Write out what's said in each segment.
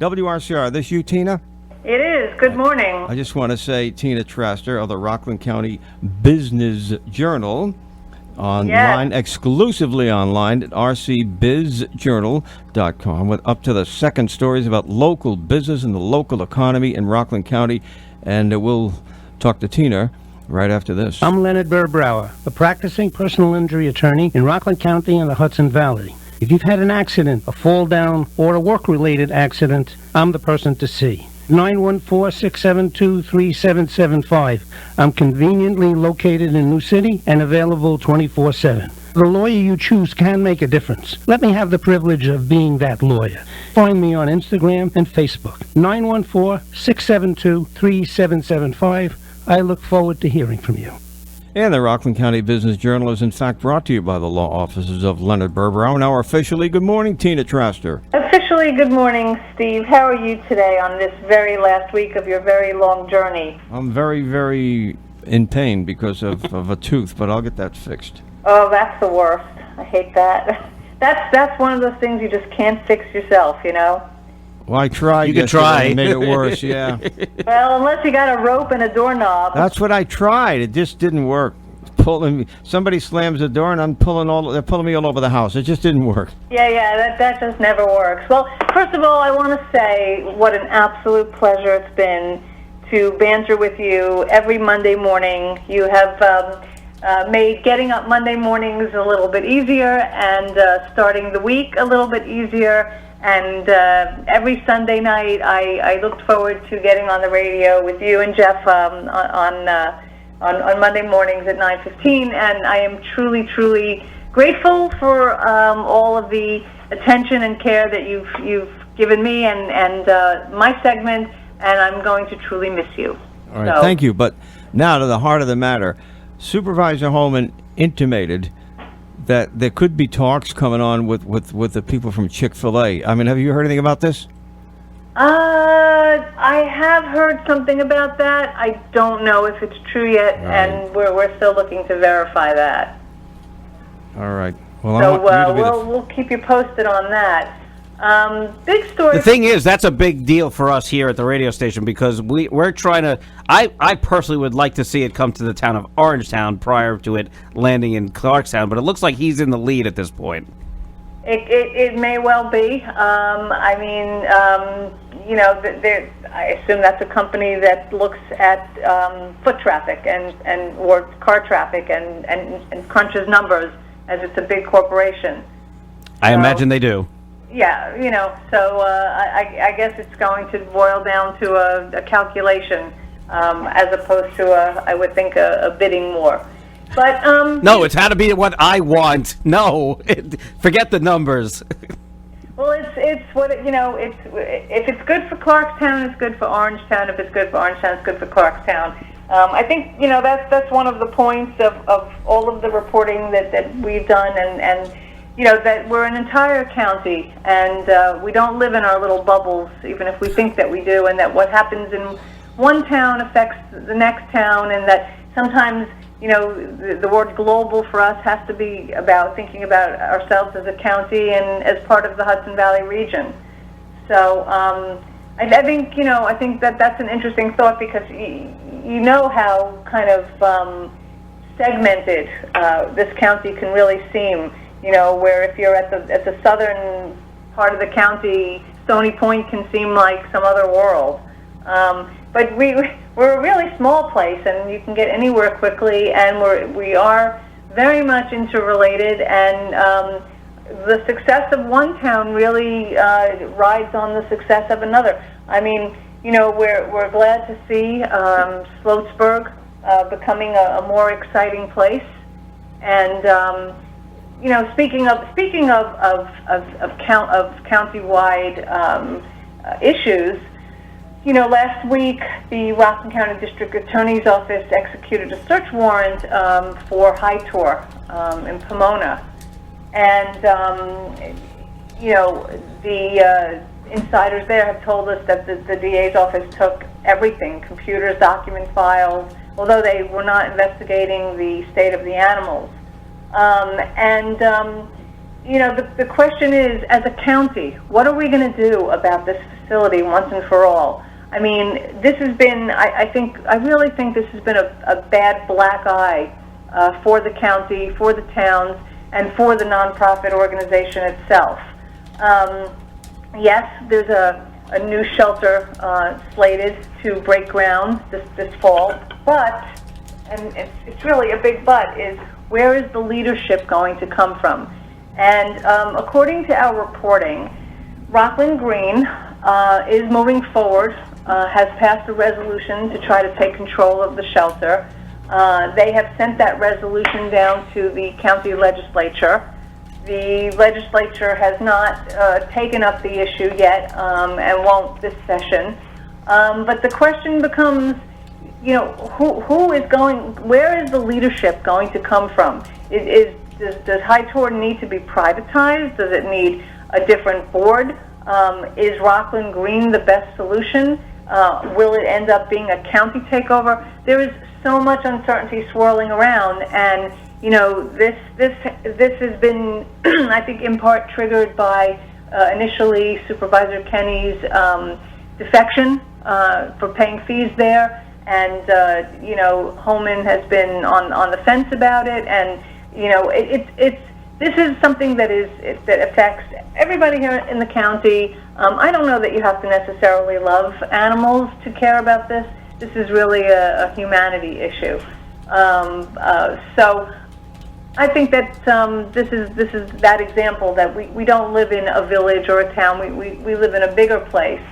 WRCR. This you, Tina? It is. Good morning. I just want to say Tina Traster of the Rockland County Business Journal, online, exclusively online at rcbizjournal.com, with up to the second stories about local business and the local economy in Rockland County. And we'll talk to Tina right after this. I'm Leonard Burr-Brower, a practicing personal injury attorney in Rockland County and the Hudson Valley. If you've had an accident, a fall down, or a work-related accident, I'm the person to see. 914-672-3775. I'm conveniently located in New City and available 24/7. The lawyer you choose can make a difference. Let me have the privilege of being that lawyer. Find me on Instagram and Facebook. 914-672-3775. I look forward to hearing from you. And the Rockland County Business Journal is in fact brought to you by the law offices of Leonard Burr-Brower. Now officially, good morning, Tina Traster. Officially, good morning, Steve. How are you today on this very last week of your very long journey? I'm very, very in pain because of a tooth, but I'll get that fixed. Oh, that's the worst. I hate that. That's one of those things you just can't fix yourself, you know? Well, I tried. You could try. And made it worse, yeah. Well, unless you got a rope and a doorknob. That's what I tried. It just didn't work. Somebody slams the door and they're pulling me all over the house. It just didn't work. Yeah, that just never works. Well, first of all, I want to say what an absolute pleasure it's been to banter with you every Monday morning. You have made getting up Monday mornings a little bit easier and starting the week a little bit easier. And every Sunday night, I looked forward to getting on the radio with you and Jeff on Monday mornings at 9:15. And I am truly, truly grateful for all of the attention and care that you've given me and my segment. And I'm going to truly miss you. All right, thank you. But now to the heart of the matter. Supervisor Holman intimated that there could be talks coming on with the people from Chick-fil-A. I mean, have you heard anything about this? I have heard something about that. I don't know if it's true yet, right. And we're still looking to verify that. All right. Well, so we'll keep you posted on that. Big story. The thing is, that's a big deal for us here at the radio station because we're trying to. I personally would like to see it come to the town of Orangetown prior to it landing in Clarkstown, but it looks like he's in the lead at this point. It may well be. I mean, I assume that's a company that looks at foot traffic or car traffic and crunches numbers as it's a big corporation. I imagine they do. Yeah, so I guess it's going to boil down to a calculation as opposed to I would think a bidding war. But no, it's had to be what I want. No, forget the numbers. Well, it's what if it's good for Clarkstown, it's good for Orangetown. If it's good for Orangetown, it's good for Clarkstown. I think that's one of the points of all of the reporting that we've done and. That we're an entire county, and we don't live in our little bubbles, even if we think that we do, and that what happens in one town affects the next town, and that sometimes, the word global for us has to be about thinking about ourselves as a county and as part of the Hudson Valley region. So I think that that's an interesting thought because you know how kind of segmented this county can really seem. Where if you're at the southern part of the county, Stony Point can seem like some other world. But we're a really small place, and you can get anywhere quickly, and we are very much interrelated, and the success of one town really rides on the success of another. I mean, we're glad to see Sloatsburg becoming a more exciting place, and speaking of county-wide issues, last week the Rockland County District Attorney's Office executed a search warrant for High Tor in Pomona, and the insiders there have told us that the DA's office took everything: computers, document files, although they were not investigating the state of the animals. The question is, as a county, what are we going to do about this facility once and for all. I mean, this has been, I really think this has been a bad black eye for the county, for the towns, and for the nonprofit organization itself. Yes, there's a new shelter slated to break ground this fall, but, and it's really a big but, is where is the leadership going to come from? And according to our reporting, Rockland Green is moving forward, has passed a resolution to try to take control of the shelter. They have sent that resolution down to the county legislature. The legislature has not taken up the issue yet and won't this session. But the question becomes, you know, who is going, where is the leadership going to come from? Does High Tor need to be privatized? Does it need a different board? Is Rockland Green the best solution? Will it end up being a county takeover? There is so much uncertainty swirling around, and you know, this has been, I think, in part triggered by initially Supervisor Kenny's defection for paying fees there, and you know, Holman has been on the fence about it, and you know, this is something that affects everybody here in the county. I don't know that you have to necessarily love animals to care about this. This is really a humanity issue. So I think that this is that example that we don't live in a village or a town. We live in a bigger place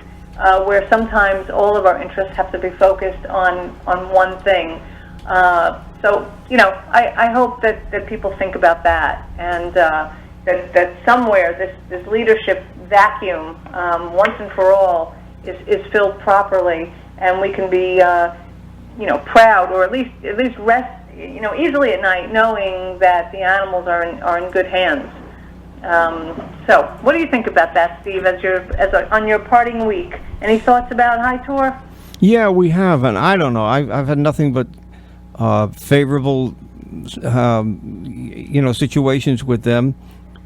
where sometimes all of our interests have to be focused on one thing. So, you know, I hope that people think about that, and that somewhere this leadership vacuum, once and for all, is filled properly, and we can be, you know, proud, or at least rest, you know, easily at night, knowing that the animals are in good hands. So, what do you think about that, Steve? On your parting week, any thoughts about High Tor? Yeah, we have, and I don't know. I've had nothing but favorable, you know, situations with them.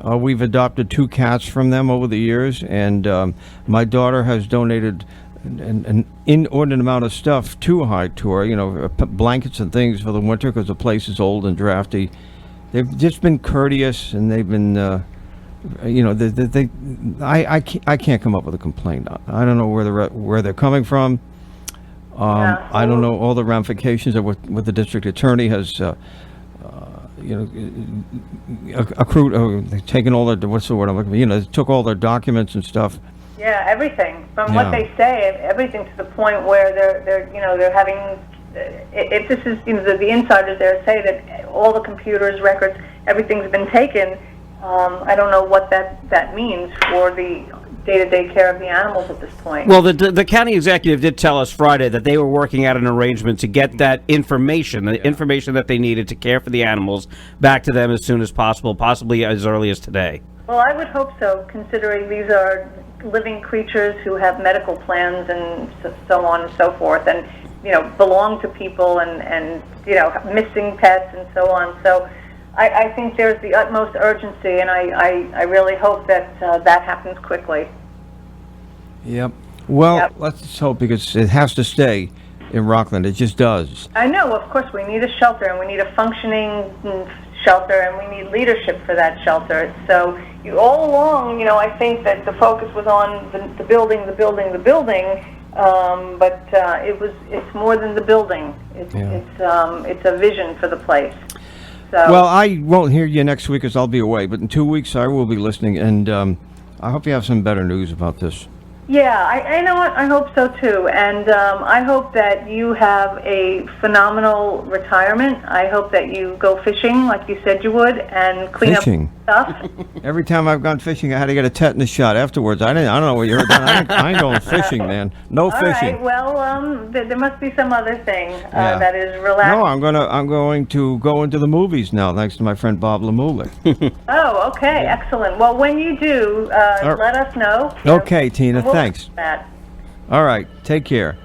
We've adopted 2 cats from them over the years, and my daughter has donated an inordinate amount of stuff to High Tor, you know, blankets and things for the winter because the place is old and drafty. They've just been courteous, and they've been, you know, I can't come up with a complaint. I don't know where they're coming from. I don't know all the ramifications of what the district attorney has, you know, accrued. They've taken all their, what's the word I'm looking for? You know, they took all their documents and stuff. Yeah, everything from what they say, everything to the point where they're having. If this is, you know, the insiders there say that all the computers, records, everything's been taken. I don't know what that means for the day-to-day care of the animals at this point. Well, the county executive did tell us Friday that they were working out an arrangement to get that information, the information that they needed to care for the animals, back to them as soon as possible, possibly as early as today. Well, I would hope so, considering these are living creatures who have medical plans and so on and so forth, and you know, belong to people, and you know, missing pets and so on. So I think there's the utmost urgency, and I really hope that that happens quickly. Yep. Well, Yep. let's hope, because it has to stay in Rockland. It just does. I know, of course, we need a shelter, and we need a functioning shelter, and we need leadership for that shelter. So all along, you know, I think that the focus was on the building, but it's more than the building. It's a vision for the place. So, Well, I won't hear you next week because I'll be away, but in 2 weeks I will be listening, and I hope you have some better news about this. yeah, I know what, I hope so too, and I hope that you have a phenomenal retirement. I hope that you go fishing like you said you would, and clean Fishing? up stuff. Every time I've gone fishing, I had to get a tetanus shot afterwards. I don't know what you heard. I ain't going fishing, man. No All fishing. right, well, there must be some other thing Yeah. that is relaxing. No, I'm going to go into the movies now, thanks to my friend Bob Lemulic. Oh, okay, excellent. Well, when you do, let us know. Okay, Tina, We'll thanks. do that. All right, take care.